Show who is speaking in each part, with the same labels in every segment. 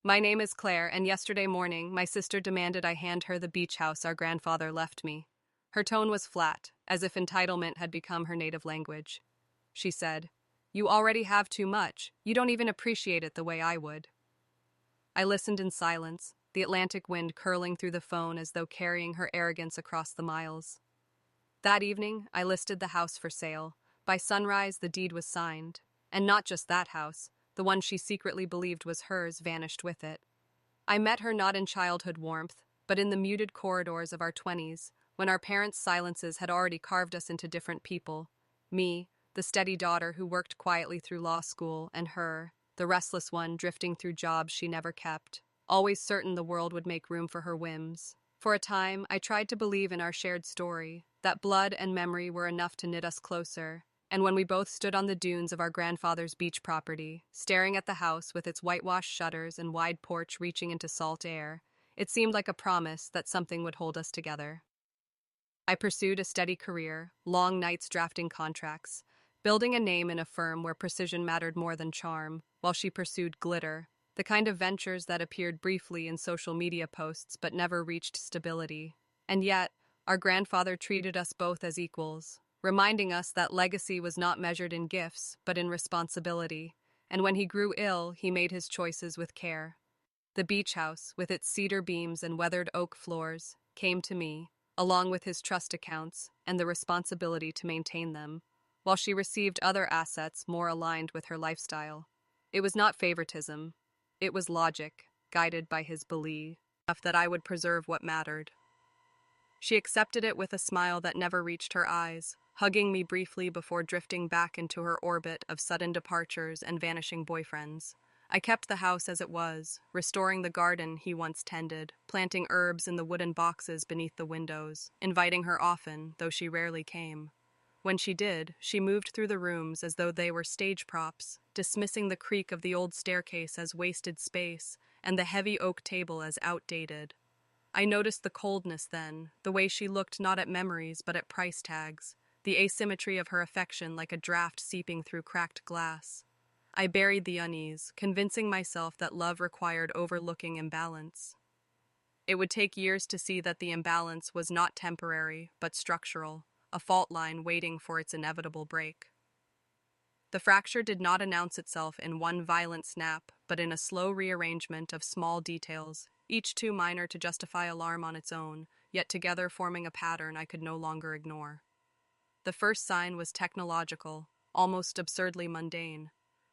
Speaker 1: My name is Claire, and yesterday morning my sister demanded I hand her the beach house our grandfather left me. Her tone was flat, as if entitlement had become her native language. She said, "You already have too much. You don't even appreciate it the way I would." I listened in silence, the Atlantic wind curling through the phone as though carrying her arrogance across the miles. That evening, I listed the house for sale. By sunrise, the deed was signed. And not just that house, the one she secretly believed was hers vanished with it. I met her not in childhood warmth, but in the muted corridors of our 20s, when our parents' silences had already carved us into different people. Me, the steady daughter who worked quietly through law school, and her, the restless one drifting through jobs she never kept, always certain the world would make room for her whims. For a time, I tried to believe in our shared story, that blood and memory were enough to knit us closer. And when we both stood on the dunes of our grandfather's beach property, staring at the house with its whitewashed shutters and wide porch reaching into salt air, it seemed like a promise that something would hold us together. I pursued a steady career, long nights drafting contracts, building a name in a firm where precision mattered more than charm, while she pursued glitter, the kind of ventures that appeared briefly in social media posts but never reached stability. And yet, our grandfather treated us both as equals, reminding us that legacy was not measured in gifts, but in responsibility, and when he grew ill, he made his choices with care. The beach house, with its cedar beams and weathered oak floors, came to me, along with his trust accounts and the responsibility to maintain them, while she received other assets more aligned with her lifestyle. It was not favoritism, it was logic, guided by his belief that I would preserve what mattered. She accepted it with a smile that never reached her eyes, hugging me briefly before drifting back into her orbit of sudden departures and vanishing boyfriends. I kept the house as it was, restoring the garden he once tended, planting herbs in the wooden boxes beneath the windows, inviting her often, though she rarely came. When she did, she moved through the rooms as though they were stage props, dismissing the creak of the old staircase as wasted space and the heavy oak table as outdated. I noticed the coldness then, the way she looked not at memories but at price tags, the asymmetry of her affection like a draft seeping through cracked glass. I buried the unease, convincing myself that love required overlooking imbalance. It would take years to see that the imbalance was not temporary, but structural, a fault line waiting for its inevitable break. The fracture did not announce itself in one violent snap, but in a slow rearrangement of small details, each too minor to justify alarm on its own, yet together forming a pattern I could no longer ignore. The first sign was technological, almost absurdly mundane.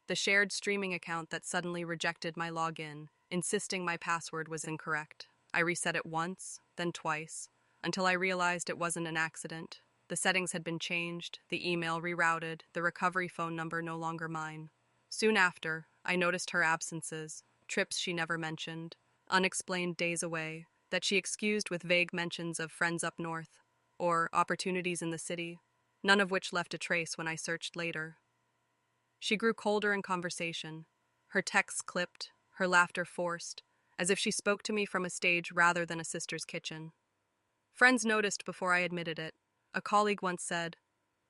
Speaker 1: The shared streaming account that suddenly rejected my login, insisting my password was incorrect. I reset it once, then twice, until I realized it wasn't an accident. The settings had been changed, the email rerouted, the recovery phone number no longer mine. Soon after, I noticed her absences, trips she never mentioned, unexplained days away, that she excused with vague mentions of friends up north, or opportunities in the city, none of which left a trace when I searched later. She grew colder in conversation, her texts clipped, her laughter forced, as if she spoke to me from a stage rather than a sister's kitchen. Friends noticed before I admitted it. A colleague once said,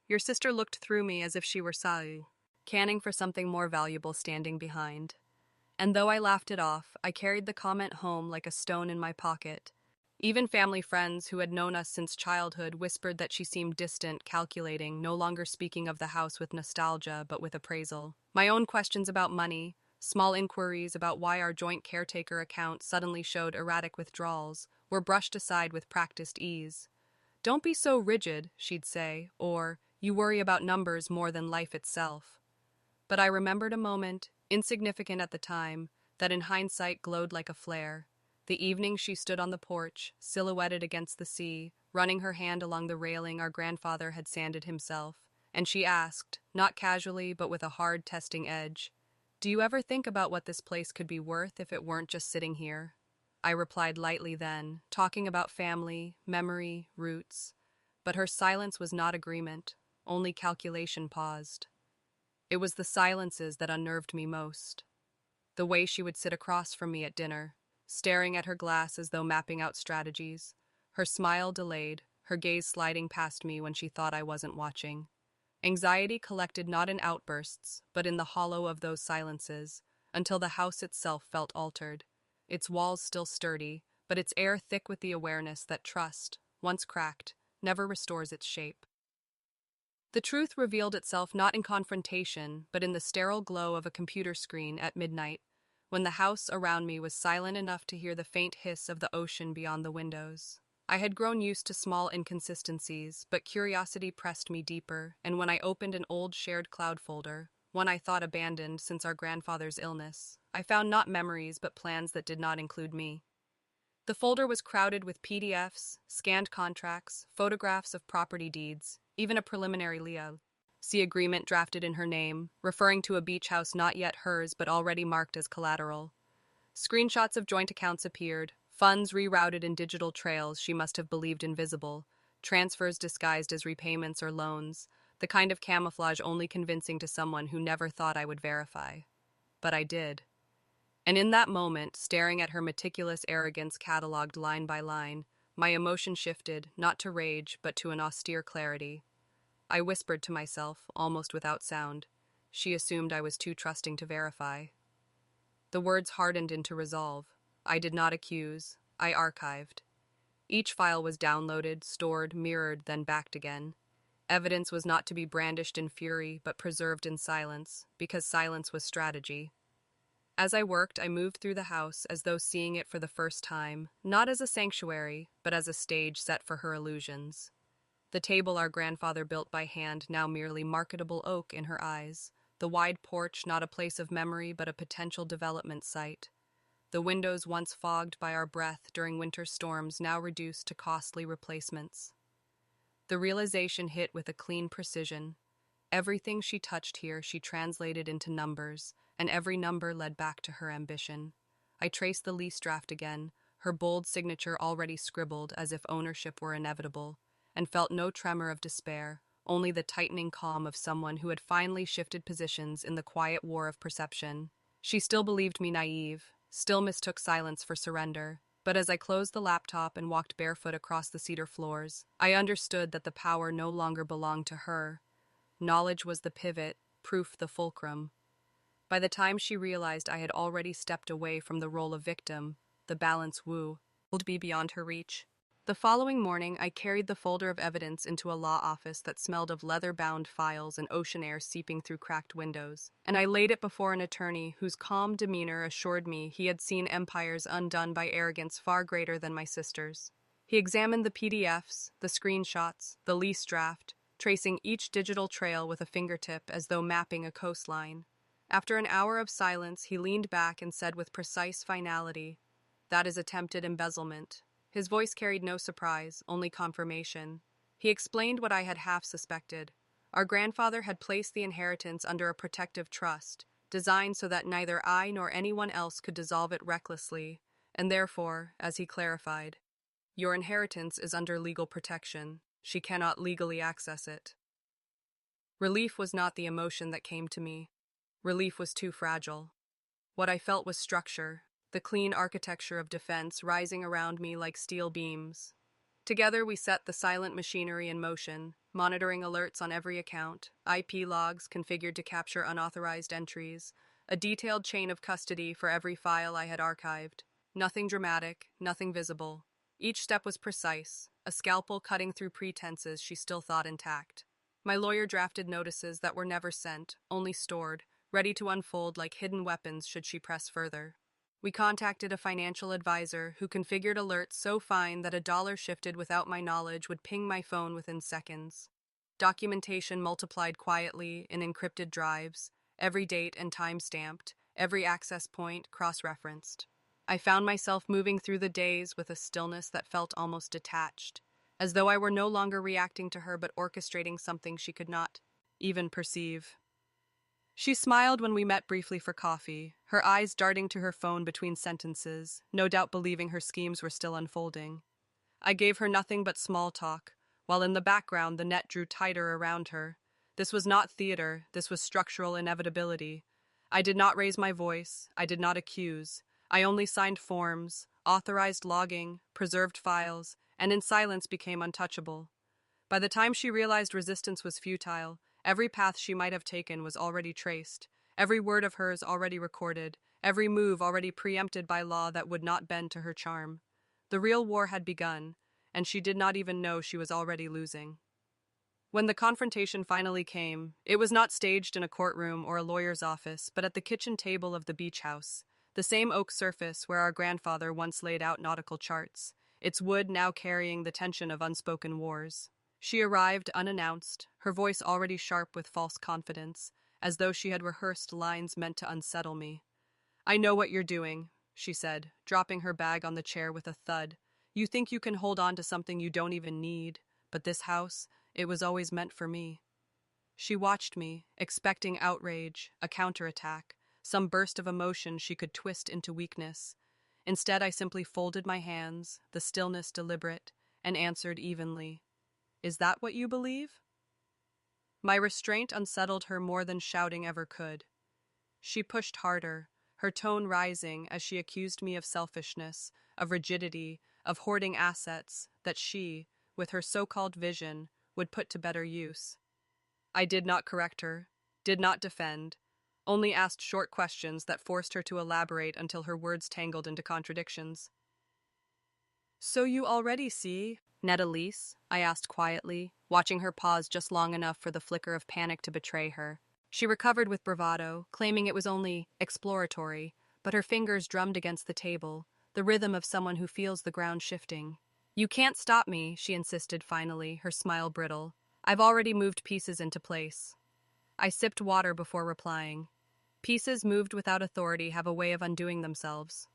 Speaker 1: "Your sister looked through me as if she were Sai, canning for something more valuable standing behind." And though I laughed it off, I carried the comment home like a stone in my pocket. Even family friends who had known us since childhood whispered that she seemed distant, calculating, no longer speaking of the house with nostalgia but with appraisal. My own questions about money, small inquiries about why our joint caretaker account suddenly showed erratic withdrawals, were brushed aside with practiced ease. "Don't be so rigid," she'd say, or, "You worry about numbers more than life itself." But I remembered a moment, insignificant at the time, that in hindsight glowed like a flare. The evening she stood on the porch, silhouetted against the sea, running her hand along the railing our grandfather had sanded himself, and she asked, not casually but with a hard, testing edge, "Do you ever think about what this place could be worth if it weren't just sitting here?" I replied lightly then, talking about family, memory, roots. But her silence was not agreement, only calculation paused. It was the silences that unnerved me most. The way she would sit across from me at dinner, staring at her glass as though mapping out strategies, her smile delayed, her gaze sliding past me when she thought I wasn't watching. Anxiety collected not in outbursts, but in the hollow of those silences, until the house itself felt altered. its walls still sturdy, but its air thick with the awareness that trust, once cracked, never restores its shape. The truth revealed itself not in confrontation, but in the sterile glow of a computer screen at midnight, when the house around me was silent enough to hear the faint hiss of the ocean beyond the windows. I had grown used to small inconsistencies, but curiosity pressed me deeper, and when I opened an old shared cloud folder, one I thought abandoned since our grandfather's illness, I found not memories but plans that did not include me. The folder was crowded with PDFs, scanned contracts, photographs of property deeds, even a preliminary LIA agreement drafted in her name, referring to a beach house not yet hers but already marked as collateral. Screenshots of joint accounts appeared, funds rerouted in digital trails she must have believed invisible, transfers disguised as repayments or loans, the kind of camouflage only convincing to someone who never thought I would verify. But I did. And in that moment, staring at her meticulous arrogance catalogued line by line, my emotion shifted, not to rage, but to an austere clarity. I whispered to myself, almost without sound. She assumed I was too trusting to verify. The words hardened into resolve. I did not accuse. I archived. Each file was downloaded, stored, mirrored, then backed again. Evidence was not to be brandished in fury, but preserved in silence, because silence was strategy. As I worked, I moved through the house as though seeing it for the first time, not as a sanctuary, but as a stage set for her illusions. The table our grandfather built by hand, now merely marketable oak in her eyes. The wide porch, not a place of memory, but a potential development site. The windows once fogged by our breath during winter storms, now reduced to costly replacements. The realization hit with a clean precision. Everything she touched here she translated into numbers, and every number led back to her ambition. I traced the lease draft again, her bold signature already scribbled as if ownership were inevitable, and felt no tremor of despair, only the tightening calm of someone who had finally shifted positions in the quiet war of perception. She still believed me naive, still mistook silence for surrender, but as I closed the laptop and walked barefoot across the cedar floors, I understood that the power no longer belonged to her. Knowledge was the pivot, proof the fulcrum. By the time she realized I had already stepped away from the role of victim, the balance would be beyond her reach. The following morning, I carried the folder of evidence into a law office that smelled of leather-bound files and ocean air seeping through cracked windows, and I laid it before an attorney whose calm demeanor assured me he had seen empires undone by arrogance far greater than my sister's. He examined the PDFs, the screenshots, the lease draft, tracing each digital trail with a fingertip as though mapping a coastline. After an hour of silence, he leaned back and said with precise finality, "That is attempted embezzlement." His voice carried no surprise, only confirmation. He explained what I had half suspected. Our grandfather had placed the inheritance under a protective trust, designed so that neither I nor anyone else could dissolve it recklessly, and therefore, as he clarified, "Your inheritance is under legal protection. She cannot legally access it." Relief was not the emotion that came to me. Relief was too fragile. What I felt was structure, the clean architecture of defense rising around me like steel beams. Together we set the silent machinery in motion, monitoring alerts on every account, IP logs configured to capture unauthorized entries, a detailed chain of custody for every file I had archived. Nothing dramatic, nothing visible. Each step was precise, a scalpel cutting through pretenses she still thought intact. My lawyer drafted notices that were never sent, only stored, ready to unfold like hidden weapons should she press further. We contacted a financial advisor who configured alerts so fine that a dollar shifted without my knowledge would ping my phone within seconds. Documentation multiplied quietly in encrypted drives, every date and time stamped, every access point cross-referenced. I found myself moving through the days with a stillness that felt almost detached, as though I were no longer reacting to her but orchestrating something she could not even perceive. She smiled when we met briefly for coffee, her eyes darting to her phone between sentences, no doubt believing her schemes were still unfolding. I gave her nothing but small talk, while in the background the net drew tighter around her. This was not theater, this was structural inevitability. I did not raise my voice, I did not accuse. I only signed forms, authorized logging, preserved files, and in silence became untouchable. By the time she realized resistance was futile, every path she might have taken was already traced, every word of hers already recorded, every move already preempted by law that would not bend to her charm. The real war had begun, and she did not even know she was already losing. When the confrontation finally came, it was not staged in a courtroom or a lawyer's office, but at the kitchen table of the beach house, the same oak surface where our grandfather once laid out nautical charts, its wood now carrying the tension of unspoken wars. She arrived unannounced, her voice already sharp with false confidence, as though she had rehearsed lines meant to unsettle me. "I know what you're doing," she said, dropping her bag on the chair with a thud. "You think you can hold on to something you don't even need, but this house, it was always meant for me." She watched me, expecting outrage, a counterattack, some burst of emotion she could twist into weakness. Instead, I simply folded my hands, the stillness deliberate, and answered evenly, "Is that what you believe?" My restraint unsettled her more than shouting ever could. She pushed harder, her tone rising as she accused me of selfishness, of rigidity, of hoarding assets that she, with her so-called vision, would put to better use. I did not correct her, did not defend, only asked short questions that forced her to elaborate until her words tangled into contradictions. "So you already see, Ned Elise?" I asked quietly, watching her pause just long enough for the flicker of panic to betray her. She recovered with bravado, claiming it was only exploratory, but her fingers drummed against the table, the rhythm of someone who feels the ground shifting. "You can't stop me," she insisted finally, her smile brittle. "I've already moved pieces into place." I sipped water before replying. Pieces moved without authority have a way of undoing themselves.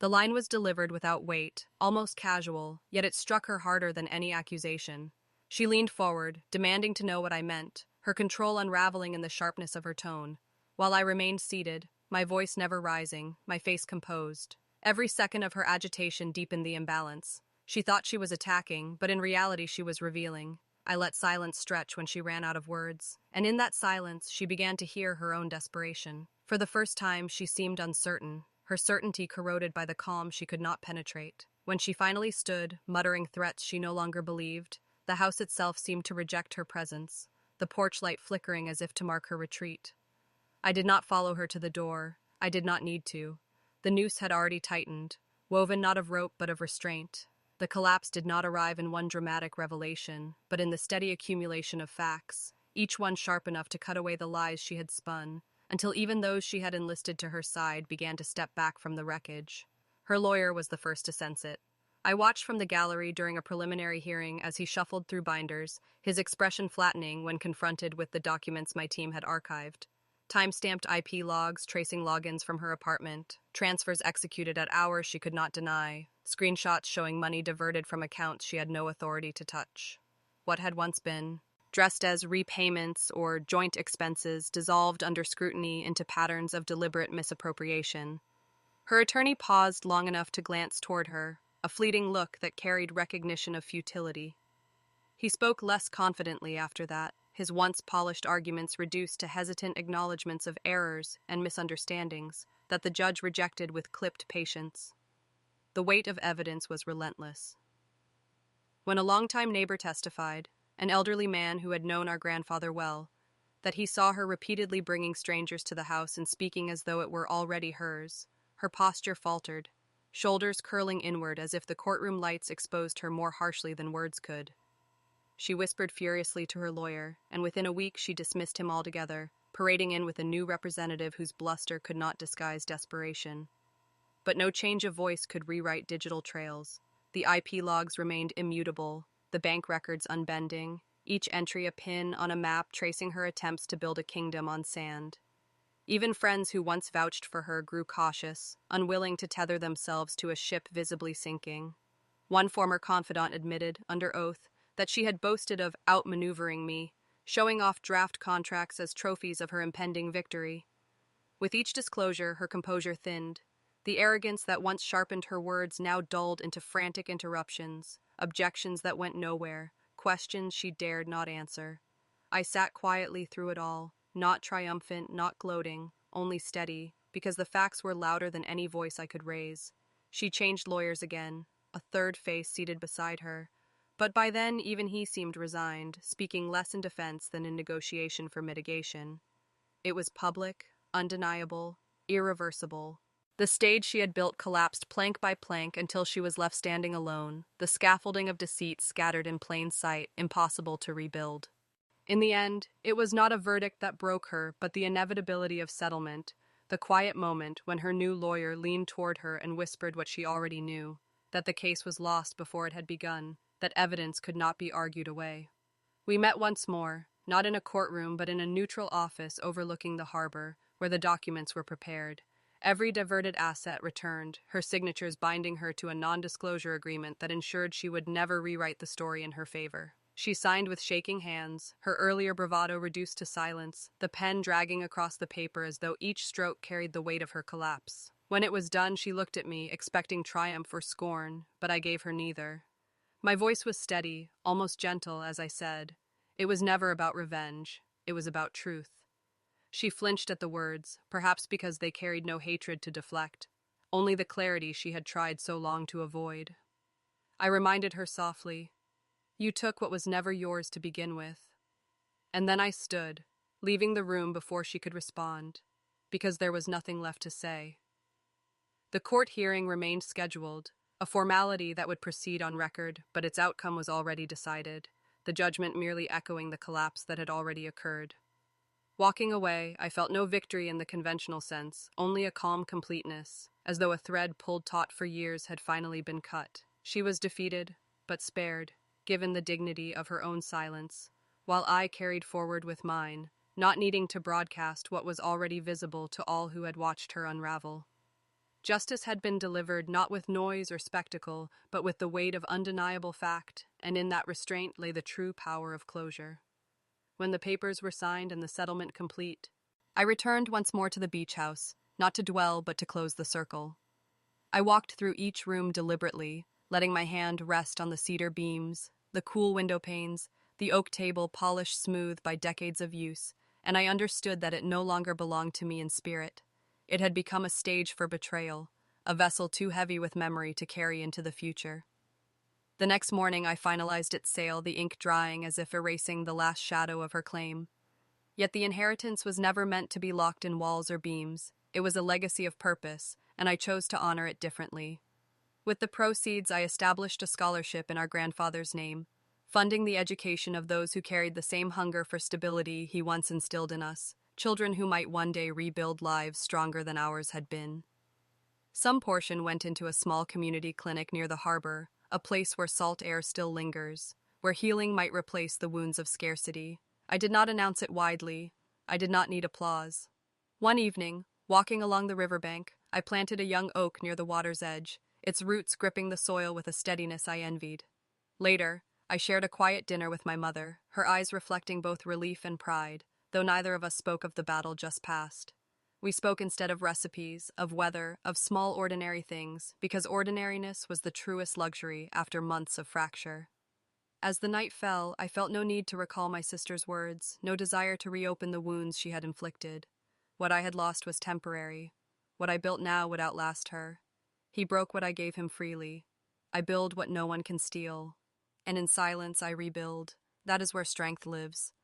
Speaker 1: The line was delivered without weight, almost casual, yet it struck her harder than any accusation. She leaned forward, demanding to know what I meant, her control unraveling in the sharpness of her tone, while I remained seated, my voice never rising, my face composed. Every second of her agitation deepened the imbalance. She thought she was attacking, but in reality she was revealing. I let silence stretch when she ran out of words, and in that silence she began to hear her own desperation. For the first time she seemed uncertain, her certainty corroded by the calm she could not penetrate. When she finally stood, muttering threats she no longer believed, the house itself seemed to reject her presence, the porch light flickering as if to mark her retreat. I did not follow her to the door. I did not need to. The noose had already tightened, woven not of rope but of restraint. The collapse did not arrive in one dramatic revelation, but in the steady accumulation of facts, each one sharp enough to cut away the lies she had spun, until even those she had enlisted to her side began to step back from the wreckage. Her lawyer was the first to sense it. I watched from the gallery during a preliminary hearing as he shuffled through binders, his expression flattening when confronted with the documents my team had archived. Time-stamped IP logs tracing logins from her apartment, transfers executed at hours she could not deny, screenshots showing money diverted from accounts she had no authority to touch. What had once been, dressed as repayments or joint expenses, dissolved under scrutiny into patterns of deliberate misappropriation. Her attorney paused long enough to glance toward her, a fleeting look that carried recognition of futility. He spoke less confidently after that, his once polished arguments reduced to hesitant acknowledgments of errors and misunderstandings that the judge rejected with clipped patience. The weight of evidence was relentless. When a longtime neighbor testified, an elderly man who had known our grandfather well, that he saw her repeatedly bringing strangers to the house and speaking as though it were already hers, her posture faltered, shoulders curling inward as if the courtroom lights exposed her more harshly than words could. She whispered furiously to her lawyer, and within a week she dismissed him altogether, parading in with a new representative whose bluster could not disguise desperation. But no change of voice could rewrite digital trails. The IP logs remained immutable, the bank records unbending, each entry a pin on a map tracing her attempts to build a kingdom on sand. Even friends who once vouched for her grew cautious, unwilling to tether themselves to a ship visibly sinking. One former confidant admitted, under oath, that she had boasted of outmaneuvering me, showing off draft contracts as trophies of her impending victory. With each disclosure, her composure thinned. The arrogance that once sharpened her words now dulled into frantic interruptions, objections that went nowhere, questions she dared not answer. I sat quietly through it all, not triumphant, not gloating, only steady, because the facts were louder than any voice I could raise. She changed lawyers again, a third face seated beside her. But by then, even he seemed resigned, speaking less in defense than in negotiation for mitigation. It was public, undeniable, irreversible. The stage she had built collapsed plank by plank until she was left standing alone, the scaffolding of deceit scattered in plain sight, impossible to rebuild. In the end, it was not a verdict that broke her, but the inevitability of settlement, the quiet moment when her new lawyer leaned toward her and whispered what she already knew, that the case was lost before it had begun, that evidence could not be argued away. We met once more, not in a courtroom but in a neutral office overlooking the harbor, where the documents were prepared. Every diverted asset returned, her signatures binding her to a non-disclosure agreement that ensured she would never rewrite the story in her favor. She signed with shaking hands, her earlier bravado reduced to silence, the pen dragging across the paper as though each stroke carried the weight of her collapse. When it was done, she looked at me, expecting triumph or scorn, but I gave her neither. My voice was steady, almost gentle, as I said, "It was never about revenge, it was about truth." She flinched at the words, perhaps because they carried no hatred to deflect, only the clarity she had tried so long to avoid. I reminded her softly, "You took what was never yours to begin with." And then I stood, leaving the room before she could respond, because there was nothing left to say. The court hearing remained scheduled, a formality that would proceed on record, but its outcome was already decided, the judgment merely echoing the collapse that had already occurred. Walking away, I felt no victory in the conventional sense, only a calm completeness, as though a thread pulled taut for years had finally been cut. She was defeated, but spared, given the dignity of her own silence, while I carried forward with mine, not needing to broadcast what was already visible to all who had watched her unravel. Justice had been delivered not with noise or spectacle, but with the weight of undeniable fact, and in that restraint lay the true power of closure. When the papers were signed and the settlement complete, I returned once more to the beach house, not to dwell but to close the circle. I walked through each room deliberately, letting my hand rest on the cedar beams, the cool window panes, the oak table polished smooth by decades of use, and I understood that it no longer belonged to me in spirit. It had become a stage for betrayal, a vessel too heavy with memory to carry into the future. The next morning I finalized its sale, the ink drying as if erasing the last shadow of her claim. Yet the inheritance was never meant to be locked in walls or beams. It was a legacy of purpose, and I chose to honor it differently. With the proceeds, I established a scholarship in our grandfather's name, funding the education of those who carried the same hunger for stability he once instilled in us, children who might one day rebuild lives stronger than ours had been. Some portion went into a small community clinic near the harbor, a place where salt air still lingers, where healing might replace the wounds of scarcity. I did not announce it widely. I did not need applause. One evening, walking along the riverbank, I planted a young oak near the water's edge, its roots gripping the soil with a steadiness I envied. Later, I shared a quiet dinner with my mother, her eyes reflecting both relief and pride, though neither of us spoke of the battle just past. We spoke instead of recipes, of weather, of small ordinary things, because ordinariness was the truest luxury after months of fracture. As the night fell, I felt no need to recall my sister's words, no desire to reopen the wounds she had inflicted. What I had lost was temporary. What I built now would outlast her. He broke what I gave him freely. I build what no one can steal. And in silence I rebuild. That is where strength lives.